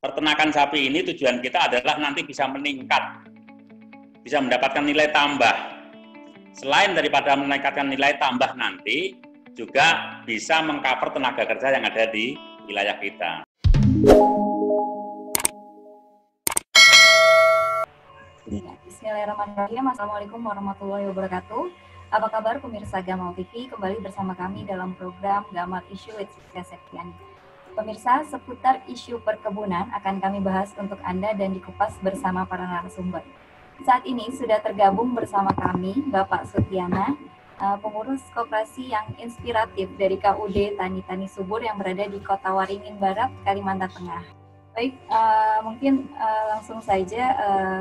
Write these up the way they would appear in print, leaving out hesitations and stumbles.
peternakan sapi ini tujuan kita adalah nanti bisa meningkat, bisa mendapatkan nilai tambah. Selain daripada meningkatkan nilai tambah nanti, juga bisa mengcover tenaga kerja yang ada di wilayah kita. Bismillahirrahmanirrahim. Assalamualaikum warahmatullahi wabarakatuh. Apa kabar pemirsa Gamal TV? Kembali bersama kami dalam program Gamal Issue with Septiani. Pemirsa, seputar isu perkebunan akan kami bahas untuk Anda dan dikupas bersama para narasumber. Saat ini sudah tergabung bersama kami Bapak Sutiana, pengurus koperasi yang inspiratif dari KUD Tani Subur yang berada di Kota Waringin Barat, Kalimantan Tengah. Baik, mungkin langsung saja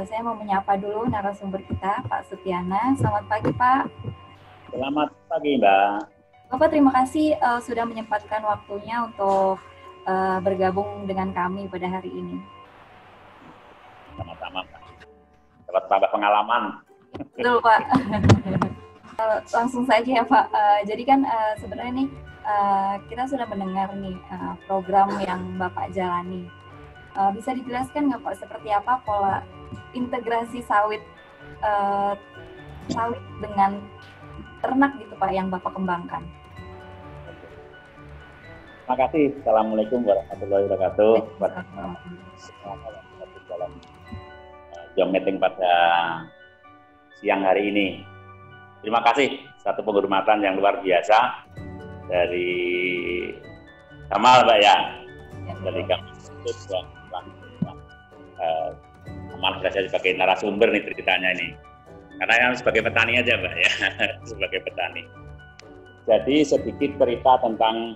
saya mau menyapa dulu narasumber kita, Pak Sutiana. Selamat pagi, Pak. Selamat pagi, Mbak. Bapak, terima kasih sudah menyempatkan waktunya untuk bergabung dengan kami pada hari ini. Sama-sama, Pak. Dapat tambah pengalaman. Betul, Pak. Langsung saja ya, Pak. Jadi kan sebenarnya nih kita sudah mendengar nih program yang Bapak jalani. Bisa dijelaskan nggak, Pak, seperti apa pola integrasi sawit dengan ternak gitu, Pak, yang Bapak kembangkan? Terima kasih. Assalamualaikum warahmatullahi wabarakatuh. Selamat dalam Zoom meeting pada siang hari ini. Terima kasih, satu penghormatan yang luar biasa dari Kamal, Mbak ya. Dari kami dan Kamal saya sebagai narasumber nih ceritanya ini. Karena yang sebagai petani aja, Mbak ya, sebagai petani. Jadi sedikit cerita tentang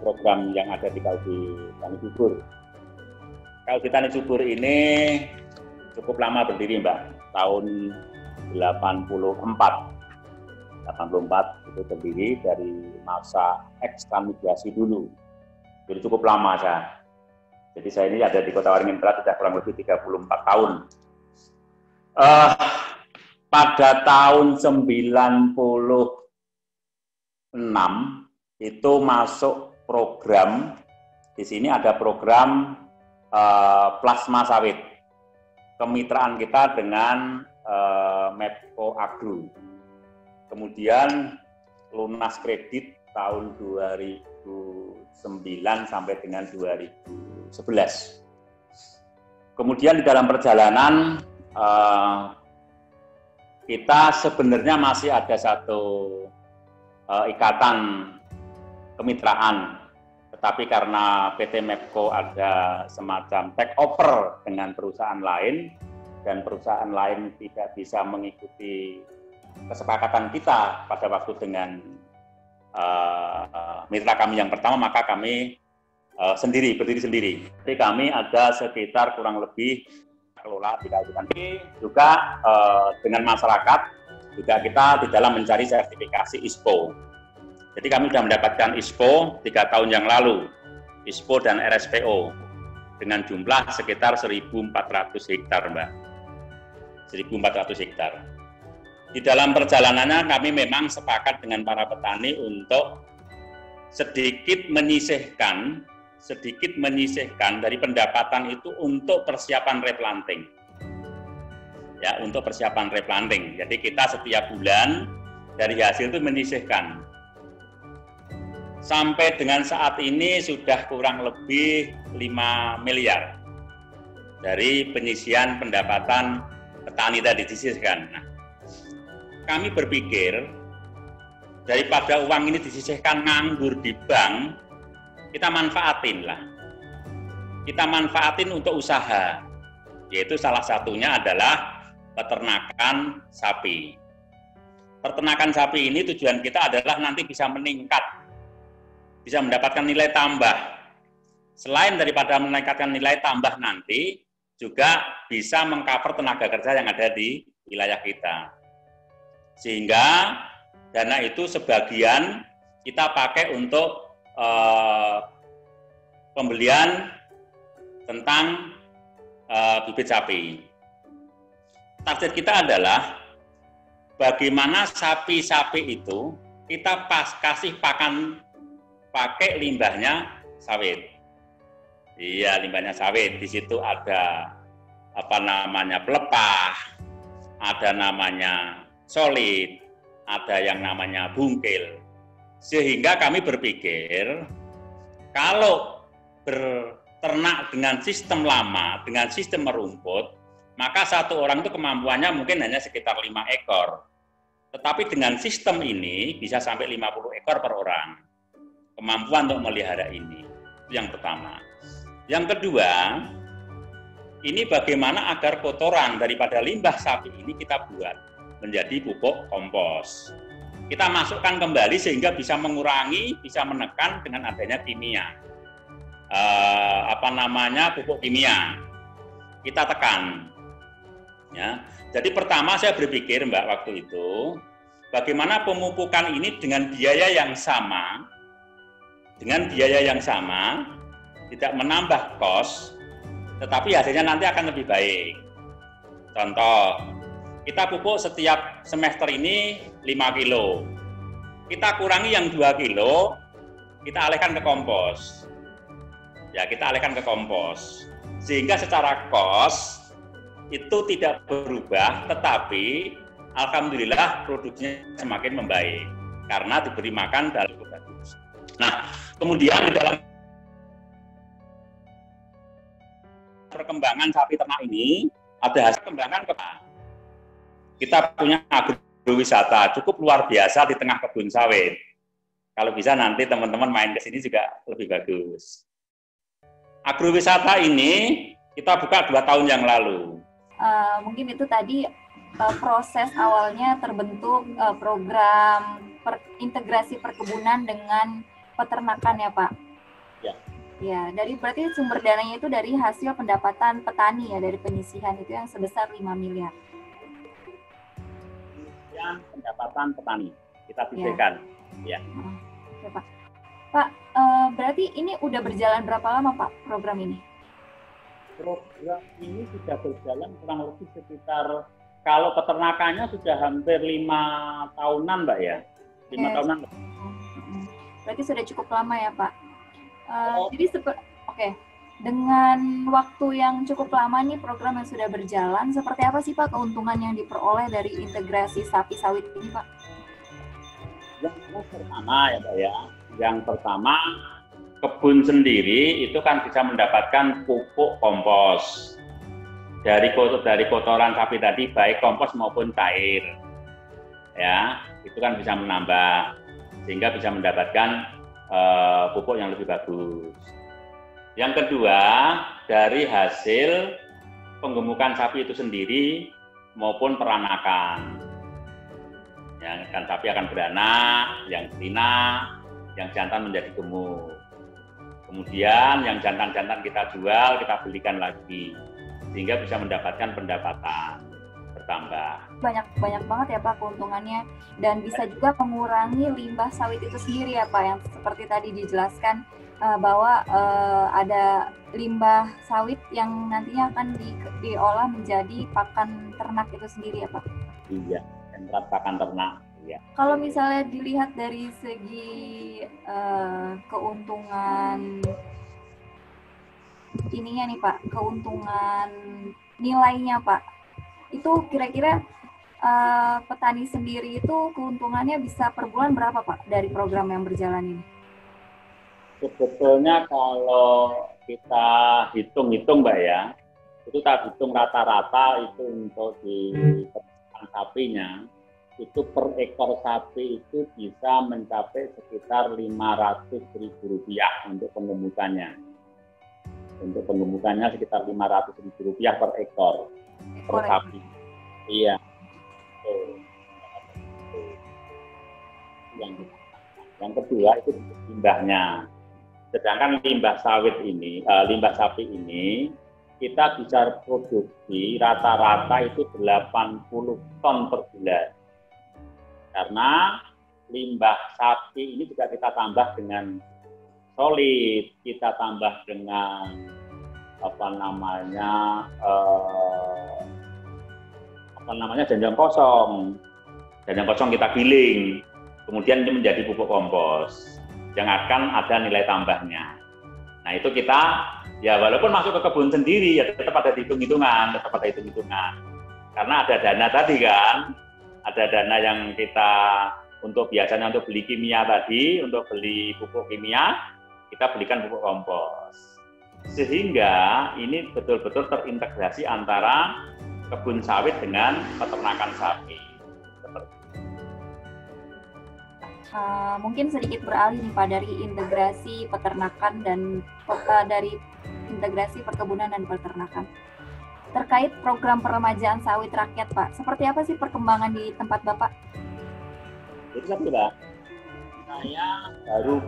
program yang ada di KUD Tani Subur. KUD Tani Subur ini cukup lama berdiri, Mbak. Tahun 84 itu berdiri dari masa ekstransmigrasi dulu. Jadi cukup lama saya. Jadi saya ini ada di Kota Waringin Barat sudah kurang lebih 34 tahun. Pada tahun 96 itu masuk program, di sini ada program plasma sawit, kemitraan kita dengan Mepco Agro. Kemudian lunas kredit tahun 2009 sampai dengan 2011. Kemudian di dalam perjalanan kita sebenarnya masih ada satu ikatan kemitraan, tetapi karena PT Mepco ada semacam take over dengan perusahaan lain, dan perusahaan lain tidak bisa mengikuti kesepakatan kita pada waktu dengan mitra kami yang pertama, maka kami berdiri sendiri. Jadi kami ada sekitar kurang lebih kelola di kawasan ini juga dengan masyarakat, juga kita di dalam mencari sertifikasi ISPO. Jadi kami sudah mendapatkan ISPO 3 tahun yang lalu, ISPO dan RSPO, dengan jumlah sekitar 1.400 hektar, Mbak. 1.400 hektar. Di dalam perjalanannya kami memang sepakat dengan para petani untuk sedikit menyisihkan dari pendapatan itu untuk persiapan replanting. Ya, untuk persiapan replanting. Jadi kita setiap bulan dari hasil itu menyisihkan. Sampai dengan saat ini sudah kurang lebih 5 miliar dari penyisihan pendapatan petani tadi disisihkan. Nah, kami berpikir daripada uang ini disisihkan nganggur di bank, kita manfaatin lah. Kita manfaatin untuk usaha, yaitu salah satunya adalah peternakan sapi. Peternakan sapi ini tujuan kita adalah nanti bisa meningkat, bisa mendapatkan nilai tambah. Selain daripada meningkatkan nilai tambah nanti, juga bisa mengcover tenaga kerja yang ada di wilayah kita. Sehingga dana itu sebagian kita pakai untuk pembelian tentang bibit sapi. Target kita adalah bagaimana sapi-sapi itu kita kasih pakan pakai limbahnya sawit. Iya, limbahnya sawit. Di situ ada pelepah, ada namanya solid, ada yang namanya bungkil. Sehingga kami berpikir kalau berternak dengan sistem lama, dengan sistem merumput, maka satu orang itu kemampuannya mungkin hanya sekitar 5 ekor. Tetapi dengan sistem ini bisa sampai 50 ekor per orang. Kemampuan untuk melihara ini. Itu yang pertama. Yang kedua, ini bagaimana agar kotoran daripada limbah sapi ini kita buat menjadi pupuk kompos. Kita masukkan kembali sehingga bisa mengurangi, bisa menekan dengan adanya kimia. Pupuk kimia. Kita tekan. Ya. Jadi pertama saya berpikir Mbak waktu itu, bagaimana pemupukan ini dengan biaya yang sama, tidak menambah kos, tetapi hasilnya nanti akan lebih baik. Contoh, kita pupuk setiap semester ini 5 kilo. Kita kurangi yang 2 kilo, kita alihkan ke kompos. Ya, kita alihkan ke kompos. Sehingga secara kos itu tidak berubah, tetapi alhamdulillah produksinya semakin membaik karena diberi makan dalam bagus. Nah, kemudian di dalam perkembangan sapi ternak ini ada hasil kembangan kita punya agrowisata cukup luar biasa di tengah kebun sawit. Kalau bisa nanti teman-teman main ke sini juga lebih bagus. Agrowisata ini kita buka 2 tahun yang lalu. Mungkin itu tadi proses awalnya terbentuk program integrasi perkebunan dengan peternakan ya Pak? Ya. Ya, berarti sumber dananya itu dari hasil pendapatan petani ya, dari penyisihan itu yang sebesar 5 miliar. Yang pendapatan petani, kita pikirkan. Ya. Oke, Pak. Pak, berarti ini udah berjalan berapa lama Pak program ini? Program ini sudah berjalan kurang lebih sekitar, kalau peternakannya sudah hampir 5 tahunan Mbak ya. 5 tahunan. Berarti sudah cukup lama ya Pak. Jadi dengan waktu yang cukup lama nih program yang sudah berjalan, seperti apa sih Pak keuntungan yang diperoleh dari integrasi sapi sawit ini Pak? Yang pertama ya Pak ya, yang pertama kebun sendiri itu kan bisa mendapatkan pupuk kompos dari kotoran sapi tadi, baik kompos maupun cair, ya itu kan bisa menambah sehingga bisa mendapatkan pupuk yang lebih bagus. Yang kedua, dari hasil penggemukan sapi itu sendiri maupun peranakan. Yang kan sapi akan beranak, yang betina, yang jantan menjadi gemuk. Kemudian yang jantan-jantan kita jual, kita belikan lagi, sehingga bisa mendapatkan pendapatan bertambah. Banyak banget ya Pak keuntungannya, dan bisa juga mengurangi limbah sawit itu sendiri ya Pak, yang seperti tadi dijelaskan bahwa ada limbah sawit yang nantinya akan diolah menjadi pakan ternak itu sendiri ya Pak? Iya, pakan ternak. Ya. Kalau misalnya dilihat dari segi keuntungan ininya nih Pak, keuntungan nilainya Pak, itu kira-kira petani sendiri itu keuntungannya bisa per bulan berapa Pak dari program yang berjalan ini? Sebetulnya kalau kita hitung-hitung Mbak ya, itu kita hitung rata-rata itu untuk di peternakan sapinya, itu per ekor sapi itu bisa mencapai sekitar Rp500.000 untuk penggemukannya. Untuk penggemukannya sekitar Rp500.000 per ekor per sapi. Iya. Yang kedua itu limbahnya. Sedangkan limbah sapi ini kita bisa produksi rata-rata itu 80 ton per bulan. Karena limbah sapi ini juga kita tambah dengan solid, kita tambah dengan janjang kosong. Janjang kosong kita giling, kemudian ini menjadi pupuk kompos yang akan ada nilai tambahnya. Nah itu kita Ya walaupun masuk ke kebun sendiri ya tetap ada hitung-hitungan, karena ada dana tadi kan, ada dana yang kita biasanya untuk beli kimia tadi, untuk beli pupuk kimia, kita belikan pupuk kompos. Sehingga ini betul-betul terintegrasi antara kebun sawit dengan peternakan sapi. Mungkin sedikit beralih nih Pak dari integrasi peternakan dan dari integrasi perkebunan dan peternakan. Terkait program peremajaan sawit rakyat Pak, seperti apa sih perkembangan di tempat Bapak? Jadi Pak, saya baru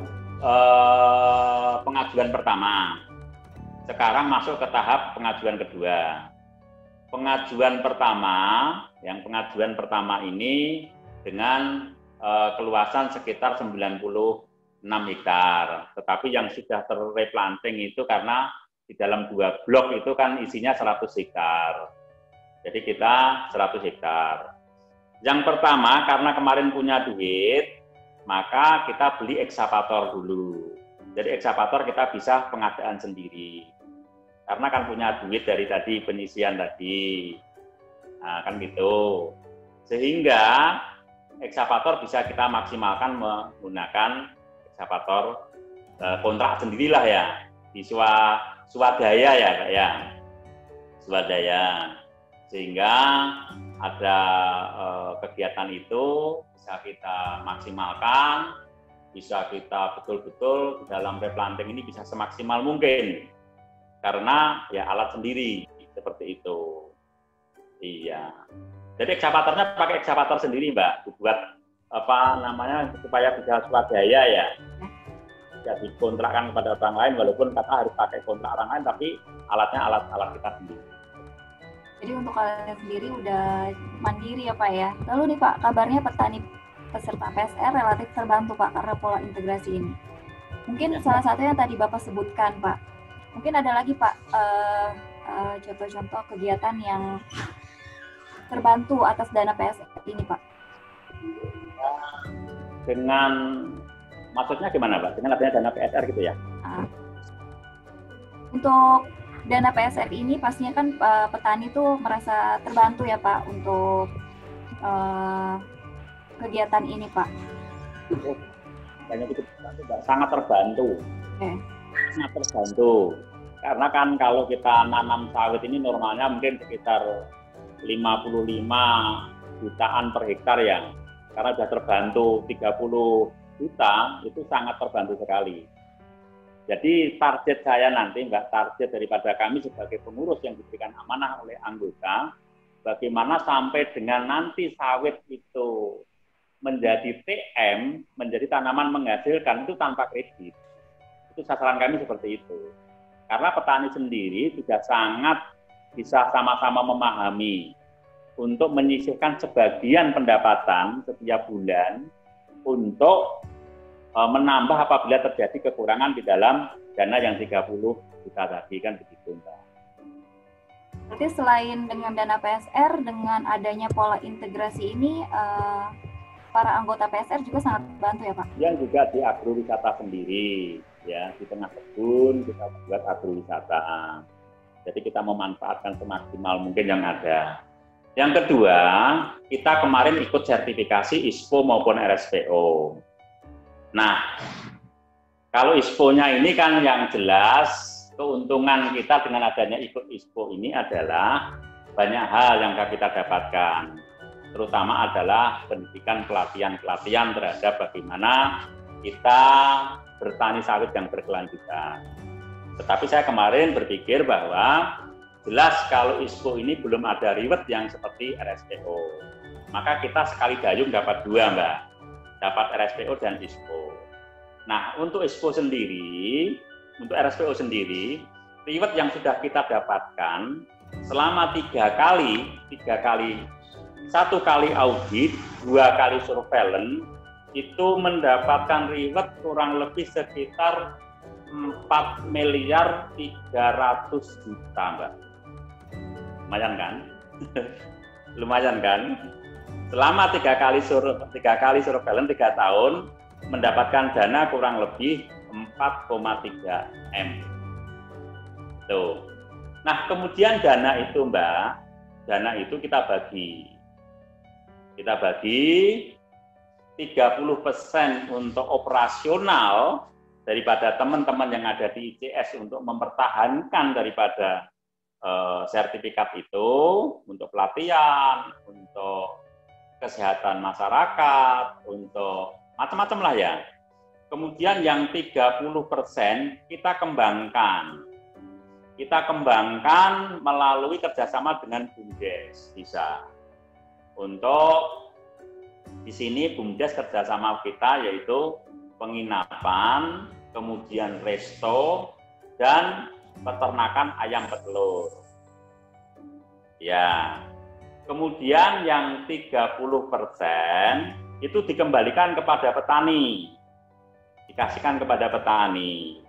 pengajuan pertama. Sekarang masuk ke tahap pengajuan kedua. Pengajuan pertama ini dengan keluasan sekitar 96 hektar. Tetapi yang sudah terreplanting itu karena di dalam 2 blok itu kan isinya 100 hektar. Jadi kita 100 hektar. Yang pertama, karena kemarin punya duit, maka kita beli ekskavator dulu. Jadi ekskavator kita bisa pengadaan sendiri. Karena kan punya duit dari tadi penyisian tadi. Nah, kan gitu. Sehingga ekskavator bisa kita maksimalkan menggunakan ekskavator kontrak sendirilah ya, di swadaya ya Pak ya, swadaya. Sehingga ada kegiatan itu bisa kita maksimalkan, bisa kita betul-betul dalam replanting ini bisa semaksimal mungkin, karena ya alat sendiri seperti itu. Iya. Jadi ekskavatornya pakai ekskavator sendiri Mbak, dibuat supaya bisa swadaya ya. Jadi kontrakkan kepada orang lain, walaupun kata harus pakai kontrak orang lain, tapi alatnya alat kita sendiri. Jadi untuk kalian sendiri udah mandiri ya Pak ya. Lalu nih Pak, kabarnya petani peserta PSR relatif terbantu Pak karena pola integrasi ini. Mungkin salah satunya tadi Bapak sebutkan Pak. Mungkin ada lagi Pak contoh-contoh kegiatan yang terbantu atas dana PSR ini Pak. Dengan maksudnya gimana Pak? Dengan adanya dana PSR gitu ya? Untuk dana PSR ini pastinya kan petani tuh merasa terbantu ya Pak untuk kegiatan ini Pak. Sangat terbantu. Sangat terbantu. Karena kan kalau kita nanam sawit ini normalnya mungkin sekitar 55 jutaan per hektar ya. Karena sudah terbantu 30 juta, itu sangat terbantu sekali. Jadi target saya nanti, target daripada kami sebagai pengurus yang diberikan amanah oleh anggota, bagaimana sampai dengan nanti sawit itu menjadi TM, menjadi tanaman menghasilkan itu tanpa kredit. Itu sasaran kami seperti itu. Karena petani sendiri sudah sangat bisa sama-sama memahami untuk menyisihkan sebagian pendapatan setiap bulan untuk menambah apabila terjadi kekurangan di dalam dana yang 30 juta tadi kan begitu Mbak. Berarti selain dengan dana PSR, dengan adanya pola integrasi ini, para anggota PSR juga sangat bantu ya Pak? Yang juga di agrowisata sendiri, ya di tengah kebun kita buat agrowisata. Jadi kita memanfaatkan semaksimal mungkin yang ada. Yang kedua, kita kemarin ikut sertifikasi ISPO maupun RSPO. Nah, kalau ISPO-nya ini kan yang jelas keuntungan kita dengan adanya ikut ISPO ini adalah banyak hal yang kita dapatkan. Terutama adalah pendidikan pelatihan-pelatihan terhadap bagaimana kita bertani sawit yang berkelanjutan. Tetapi saya kemarin berpikir bahwa jelas kalau ISPO ini belum ada reward yang seperti RSPO. Maka kita sekali dayung dapat 2 Mbak. Dapat RSPO dan ISPO. Nah, untuk ISPO sendiri, untuk RSPO sendiri, reward yang sudah kita dapatkan selama 3 kali, 1 kali audit, 2 kali surveillance, itu mendapatkan reward kurang lebih sekitar 4 miliar 300 juta Mbak. Lumayan kan? Lumayan kan? Selama 3 kali surveillance 3 tahun mendapatkan dana kurang lebih 4,3 M. Tuh. Nah, kemudian dana itu, Mbak, dana itu kita bagi. Kita bagi 30% untuk operasional daripada teman-teman yang ada di ICS untuk mempertahankan daripada sertifikat itu, untuk pelatihan, untuk kesehatan masyarakat, untuk macam-macam lah ya. Kemudian yang 30% kita kembangkan. Kita kembangkan melalui kerjasama dengan BUMDes, bisa. Untuk di sini BUMDes kerjasama kita yaitu penginapan, kemudian resto, dan peternakan ayam petelur. Ya, kemudian yang 30% itu dikembalikan kepada petani, dikasihkan kepada petani.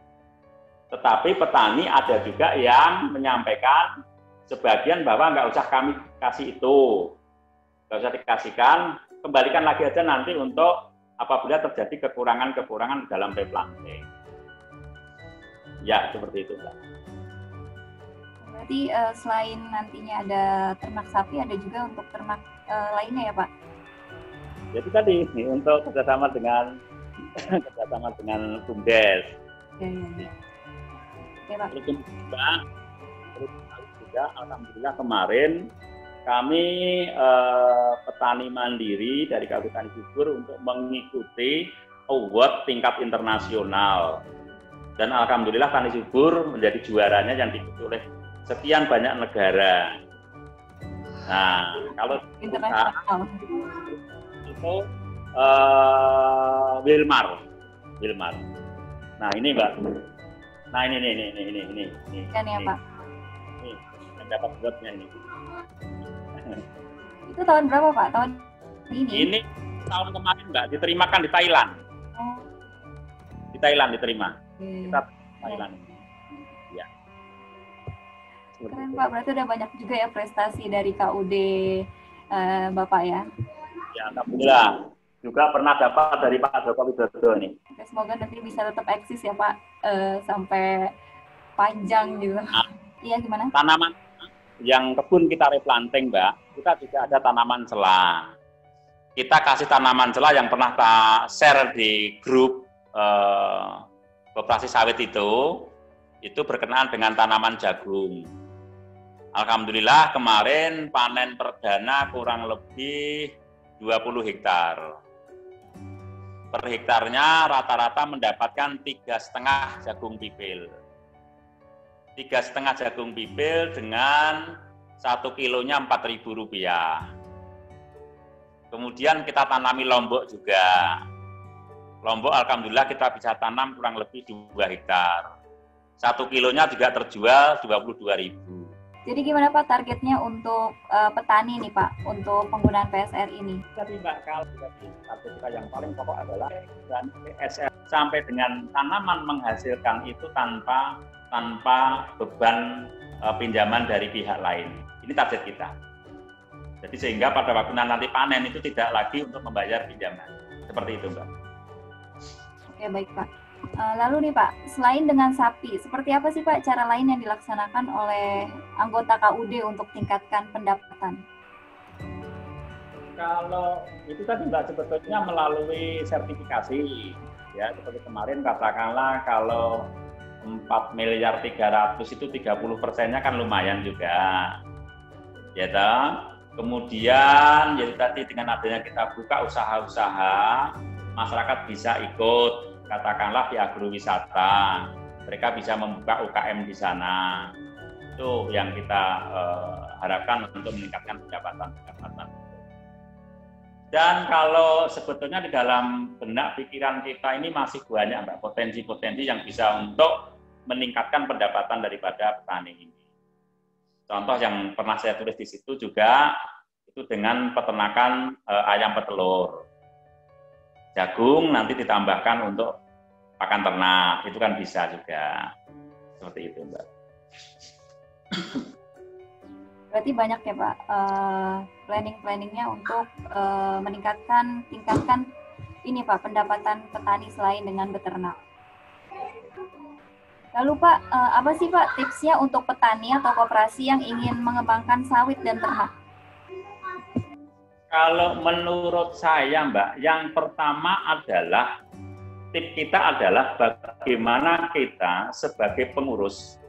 Tetapi petani ada juga yang menyampaikan sebagian bahwa nggak usah kami kasih itu, nggak usah dikasihkan, kembalikan lagi aja nanti untuk apabila terjadi kekurangan-kekurangan dalam replanting. Ya, seperti itu, Mbak. Berarti selain nantinya ada ternak sapi, ada juga untuk ternak lainnya ya, Pak? Jadi tadi untuk kerjasama dengan BUMDes. Ya. Oke, Pak. Terus juga alhamdulillah kemarin kami petani mandiri dari Kabupaten Subur untuk mengikuti award tingkat internasional. Dan alhamdulillah Tani Subur menjadi juaranya yang diikuti oleh sekian banyak negara. Nah, kalau internasional itu Wilmar. Nah, ini Mbak. Nah, ini. Kan ya, Pak. Ini yang dapat buatnya ini. Itu tahun berapa, Pak? Tahun ini? Ini tahun kemarin, Mbak, diterimakan di Thailand. Oh. Di Thailand diterima. Kita Thailand. Ya. Keren, Pak. Berarti udah banyak juga ya prestasi dari KUD Bapak ya. Ya, alhamdulillah. Juga pernah dapat dari Pak Joko Widodo nih. Oke, semoga nanti bisa tetap eksis ya, Pak, sampai panjang gitu. Iya, gimana? Tanaman yang kebun kita replanting, Mbak, kita juga ada tanaman selah. Kita kasih tanaman selah yang pernah kita share di grup koperasi sawit itu berkenaan dengan tanaman jagung. Alhamdulillah kemarin panen perdana kurang lebih 20 hektar. Per hektarnya rata-rata mendapatkan 3,5 jagung pipil. 3,5 jagung pipil dengan 1 kilonya Rp4.000. Kemudian kita tanami lombok juga. Lombok alhamdulillah kita bisa tanam kurang lebih 2 hektar. 1 kilonya juga terjual Rp22.000. Jadi gimana Pak targetnya untuk petani nih Pak, untuk penggunaan PSR ini? Jadi Mbak, kalau target kita yang paling pokok adalah dan PSR sampai dengan tanaman menghasilkan itu tanpa beban pinjaman dari pihak lain. Ini target kita. Jadi sehingga pada waktu nanti panen itu tidak lagi untuk membayar pinjaman. Seperti itu Mbak. Oke baik Pak. Lalu nih Pak, selain dengan sapi, seperti apa sih Pak cara lain yang dilaksanakan oleh anggota KUD untuk tingkatkan pendapatan? Kalau itu tadi Mbak sebetulnya melalui sertifikasi, ya seperti kemarin katakanlah kalau 4.300.000.000 itu 30%-nya kan lumayan juga, ya toh. Kemudian jadi tadi dengan adanya kita buka usaha-usaha, masyarakat bisa ikut. Katakanlah di agrowisata, mereka bisa membuka UKM di sana. Itu yang kita harapkan untuk meningkatkan pendapatan. Dan kalau sebetulnya di dalam benak pikiran kita ini masih banyak Mbak, potensi-potensi yang bisa untuk meningkatkan pendapatan daripada petani ini. Contoh yang pernah saya tulis di situ juga itu dengan peternakan ayam petelur. Jagung nanti ditambahkan untuk pakan ternak, itu kan bisa juga. Seperti itu, Mbak. Berarti banyak ya, Pak, planning-planningnya untuk tingkatkan ini, Pak, pendapatan petani selain dengan beternak. Lalu Pak, apa sih Pak tipsnya untuk petani atau koperasi yang ingin mengembangkan sawit dan ternak? Kalau menurut saya Mbak, yang pertama adalah tip kita adalah bagaimana kita sebagai pengurus,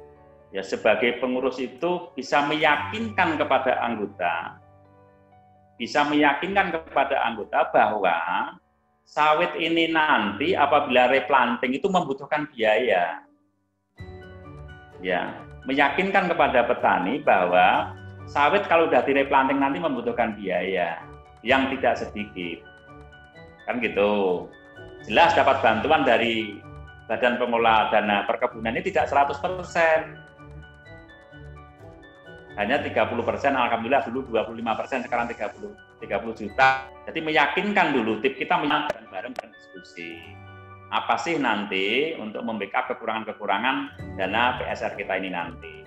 ya sebagai pengurus itu bisa meyakinkan kepada anggota, bahwa sawit ini nanti apabila replanting itu membutuhkan biaya. Ya, meyakinkan kepada petani bahwa sawit kalau udah direplanting nanti membutuhkan biaya yang tidak sedikit. Kan gitu. Jelas dapat bantuan dari Badan Pengelola Dana Perkebunan ini tidak 100%. Hanya 30%, alhamdulillah dulu 25%, sekarang 30 juta. Jadi meyakinkan dulu, tip kita meyakinkan bareng diskusi. Apa sih nanti untuk membackup kekurangan-kekurangan dana PSR kita ini nanti.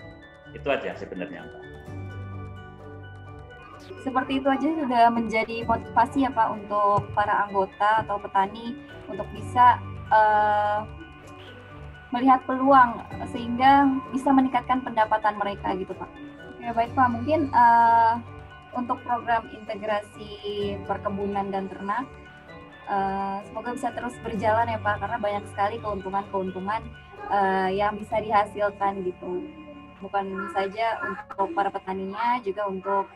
Itu aja sebenarnya, Pak. Seperti itu aja sudah menjadi motivasi ya Pak untuk para anggota atau petani untuk bisa melihat peluang sehingga bisa meningkatkan pendapatan mereka gitu Pak. Oke, baik Pak, mungkin untuk program integrasi perkebunan dan ternak semoga bisa terus berjalan ya Pak, karena banyak sekali keuntungan-keuntungan yang bisa dihasilkan gitu. Bukan saja untuk para petaninya, juga untuk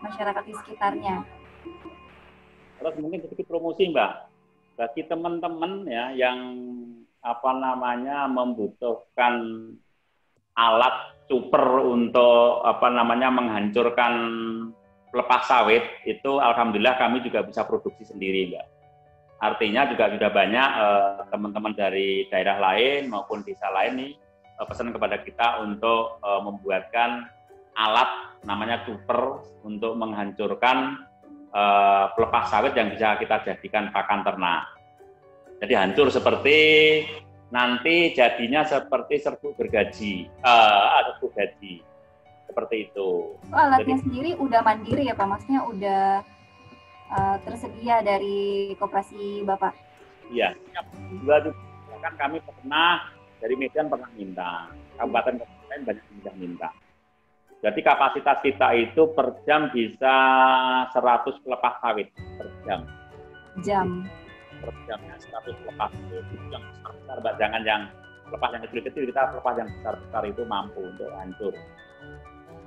masyarakat di sekitarnya. Terus mungkin sedikit promosi Mbak, bagi teman-teman ya yang membutuhkan alat super untuk menghancurkan pelepas sawit, itu alhamdulillah kami juga bisa produksi sendiri Mbak. Artinya juga sudah banyak teman-teman dari daerah lain maupun desa lain nih pesan kepada kita untuk membuatkan alat namanya cuper untuk menghancurkan pelepas sawit yang bisa kita jadikan pakan ternak. Jadi hancur seperti nanti jadinya seperti serbuk gergaji, serbuk gaji, seperti itu. Alatnya sendiri udah mandiri ya Pak, maksudnya udah tersedia dari koperasi Bapak? Iya, kan kami pernah dari Medan pernah minta, kabupaten banyak yang minta. Jadi kapasitas kita itu per jam bisa 100 pelepas sawit per jam. Per jamnya 100 pelepas sawit. Itu yang besar-besar, Mbak. Jangan yang pelepas yang kecil-kecil, kita pelepas yang besar-besar itu mampu untuk hancur.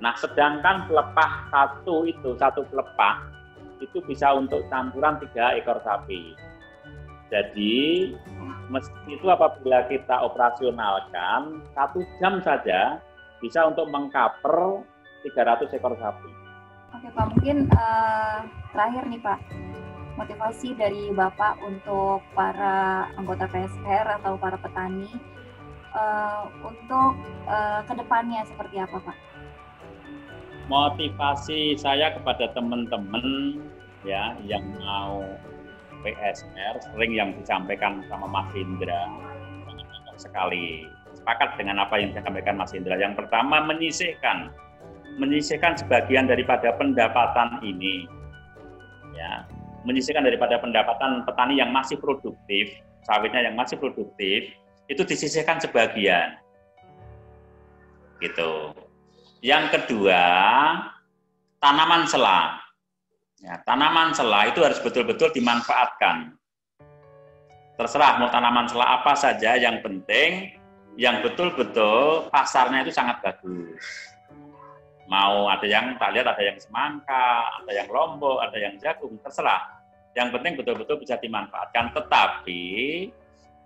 Nah, sedangkan pelepas satu pelepas itu bisa untuk campuran 3 ekor sapi. Jadi, meski itu apabila kita operasionalkan 1 jam saja bisa untuk mengcover 300 ekor sapi. Oke Pak, mungkin terakhir nih Pak, motivasi dari Bapak untuk para anggota PSR atau para petani untuk kedepannya seperti apa Pak? Motivasi saya kepada teman-teman ya yang mau PSR, sering yang disampaikan sama Mas Indra, sangat sekali sepakat dengan apa yang disampaikan Mas Indra. Yang pertama, menyisihkan sebagian daripada pendapatan ini, ya, menyisihkan daripada pendapatan petani yang masih produktif, sawitnya yang masih produktif, itu disisihkan sebagian, gitu. Yang kedua, tanaman sela. Ya, tanaman sela itu harus betul-betul dimanfaatkan. Terserah mau tanaman sela apa saja, yang penting yang betul-betul pasarnya itu sangat bagus. Mau ada yang, tak lihat ada yang semangka, ada yang lombok, ada yang jagung, terserah. Yang penting betul-betul bisa dimanfaatkan. Tetapi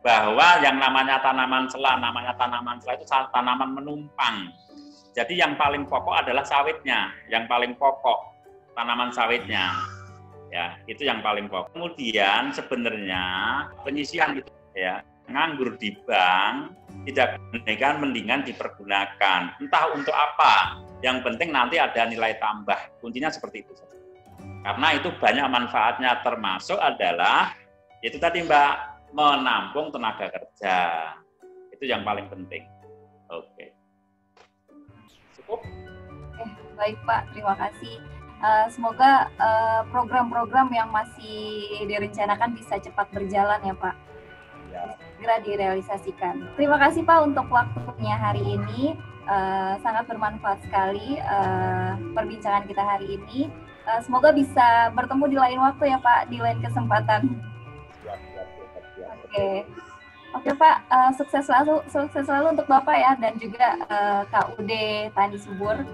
bahwa yang namanya tanaman sela itu tanaman menumpang. Jadi yang paling pokok adalah sawitnya, yang paling pokok tanaman sawitnya. Ya, itu yang paling pokok. Kemudian sebenarnya penyisihan itu ya, nganggur di bank tidak mendingan dipergunakan. Entah untuk apa. Yang penting nanti ada nilai tambah. Kuncinya seperti itu. Karena itu banyak manfaatnya, termasuk adalah itu tadi Mbak, menampung tenaga kerja. Itu yang paling penting. Oke. Cukup? Baik Pak, terima kasih. Semoga program-program yang masih direncanakan bisa cepat berjalan ya Pak. Ya. segera direalisasikan. Terima kasih Pak untuk waktunya hari ini. Sangat bermanfaat sekali perbincangan kita hari ini. Semoga bisa bertemu di lain waktu ya Pak, di lain kesempatan. Oke Pak, sukses selalu untuk Bapak ya, dan juga KUD Tani Subur.